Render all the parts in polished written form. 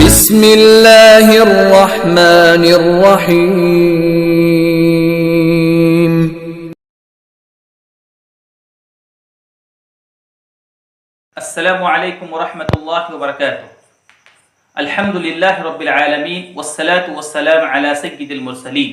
بسم اللہ الرحمن الرحیم. السلام علیکم ورحمۃ اللہ وبرکاتہ. الحمد للہ رب العالمین والصلاة والسلام علی سید المرسلین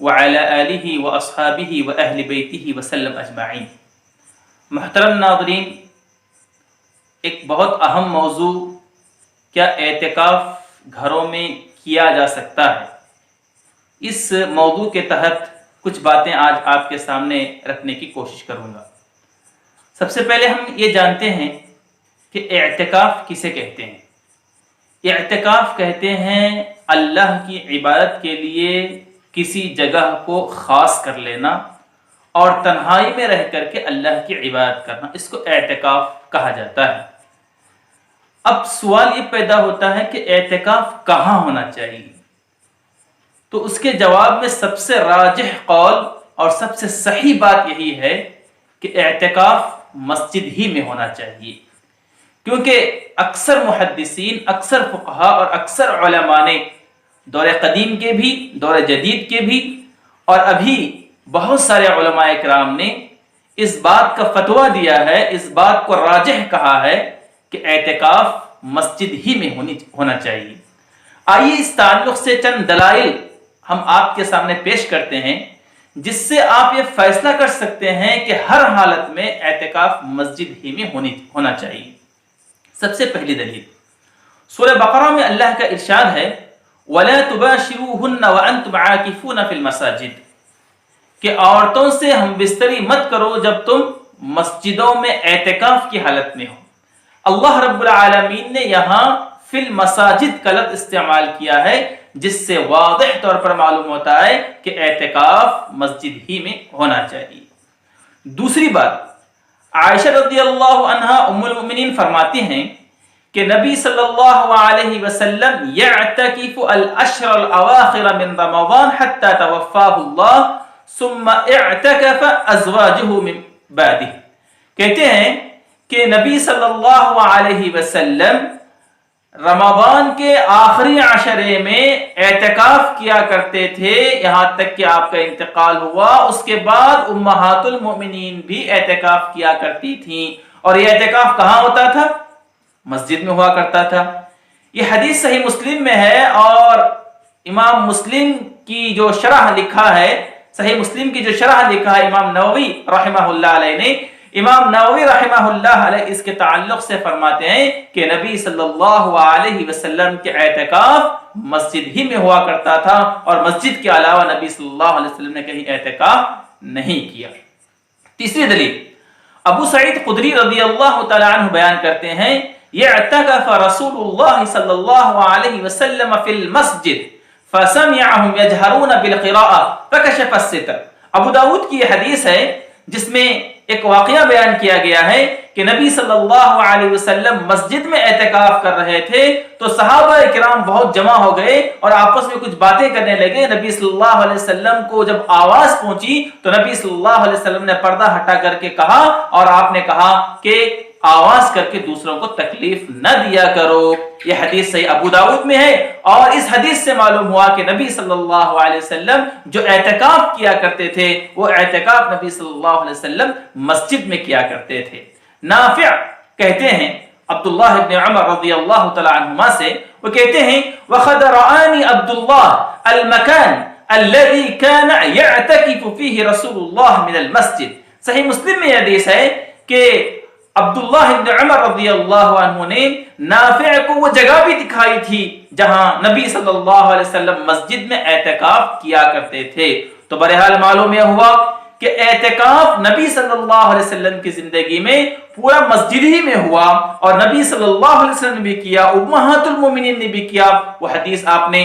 وعلی آلہ واصحابہ واہل بیتہ وسلم اجمعین. محترم ناظرین، ایک بہت اہم موضوع، کیا اعتکاف گھروں میں کیا جا سکتا ہے؟ اس موضوع کے تحت کچھ باتیں آج آپ کے سامنے رکھنے کی کوشش کروں گا. سب سے پہلے ہم یہ جانتے ہیں کہ اعتکاف کسے کہتے ہیں. اعتکاف کہتے ہیں اللہ کی عبادت کے لیے کسی جگہ کو خاص کر لینا اور تنہائی میں رہ کر کے اللہ کی عبادت کرنا، اس کو اعتکاف کہا جاتا ہے. اب سوال یہ پیدا ہوتا ہے کہ اعتکاف کہاں ہونا چاہیے؟ تو اس کے جواب میں سب سے راجح قول اور سب سے صحیح بات یہی ہے کہ اعتکاف مسجد ہی میں ہونا چاہیے، کیونکہ اکثر محدثین، اکثر فقہا اور اکثر علماء نے دور قدیم کے بھی، دور جدید کے بھی اور ابھی بہت سارے علماء کرام نے اس بات کا فتویٰ دیا ہے، اس بات کو راجح کہا ہے کہ اعتکاف مسجد ہی میں ہونا چاہیے. آئیے اس تعلق سے چند دلائل ہم آپ کے سامنے پیش کرتے ہیں جس سے آپ یہ فیصلہ کر سکتے ہیں کہ ہر حالت میں اعتکاف مسجد ہی میں ہونا چاہیے. سب سے پہلی دلیل سورہ بقرہ میں اللہ کا ارشاد ہے وَلَا تُبَاشِرُوهُنَّ وَأَنْتُمْ عَاكِفُونَ فِي الْمَسَاجِدِ، کہ عورتوں سے ہم بستری مت کرو جب تم مسجدوں میں اعتکاف کی حالت میں ہو. اللہ رب العالمین نے یہاں فی المساجد کا لفظ استعمال کیا ہے، جس سے واضح طور پر معلوم ہوتا ہے کہ اعتکاف مسجد ہی میں ہونا چاہیے. دوسری بات، عائشہ رضی اللہ عنہا ام المؤمنین فرماتی ہیں کہ نبی صلی اللہ علیہ وسلم یعتکف الاشر الاواخر من رمضان حتی توفاہ اللہ ثم اعتکف ازواجہ من بعدہ. کہتے ہیں کہ نبی صلی اللہ علیہ وسلم رمضان کے آخری عشرے میں اعتکاف کیا کرتے تھے یہاں تک کہ آپ کا انتقال ہوا. اس کے بعد امہات المؤمنین بھی اعتکاف کیا کرتی تھیں، اور یہ اعتکاف کہاں ہوتا تھا؟ مسجد میں ہوا کرتا تھا. یہ حدیث صحیح مسلم میں ہے، اور امام مسلم کی جو شرح لکھا ہے، صحیح مسلم کی جو شرح لکھا ہے امام نووی رحمہ اللہ علیہ نے، امام نووی رحمہ اللہ علیہ اس کے تعلق سے فرماتے ہیں کہ نبی صلی اللہ علیہ وسلم کے اعتکاف مسجد ہی میں ہوا کرتا تھا، اور مسجد کے علاوہ نبی صلی اللہ علیہ وسلم نے کہیں اعتکاف نہیں کیا. تیسری دلیل، ابو سعید خدری رضی اللہ تعالی عنہ بیان کرتے ہیں اعتکف رسول اللہ صلی اللہ علیہ وسلم فی المسجد فسمعهم يجهرون بالقراءة فكشف الستر. ابو داؤد کی یہ حدیث ہے جس میں ایک واقعہ بیان کیا گیا ہے کہ نبی صلی اللہ علیہ وسلم مسجد میں اعتکاف کر رہے تھے تو صحابہ کرام بہت جمع ہو گئے اور آپس میں کچھ باتیں کرنے لگے. نبی صلی اللہ علیہ وسلم کو جب آواز پہنچی تو نبی صلی اللہ علیہ وسلم نے پردہ ہٹا کر کے کہا، اور آپ نے کہا کہ آواز کر کے دوسروں کو تکلیف نہ دیا کرو. یہ حدیث صحیح ابو داؤد میں ہے، اور اس حدیث سے معلوم ہوا کہ نبی صلی اللہ علیہ وسلم جو اعتکاف کیا کرتے تھے وہ اعتکاف نبی صلی اللہ علیہ وسلم مسجد میں کیا کرتے تھے. نافع کہتے ہیں عبداللہ ابن عمر رضی اللہ تعالی عنہما سے، وہ کہتے ہیں وَقَدْ رَآنِي عبد الله المكان الذي كان يعتكف فيه رسول الله من المسجد. صحیح مسلم میں یہ حدیث ہے کہ عبداللہ ابن عمر رضی اللہ عنہ نے نافع کو وہ جگہ بھی دکھائی تھی جہاں نبی صلی اللہ علیہ وسلم مسجد میں اعتکاف کیا کرتے تھے. تو بہرحال معلوم یہ ہوا کہ اعتکاف نبی صلی اللہ علیہ وسلم کی زندگی میں پورا مسجد ہی میں ہوا، اور نبی صلی اللہ علیہ وسلم نے بھی کیا، امہات المومنین نے بھی کیا. وہ حدیث آپ نے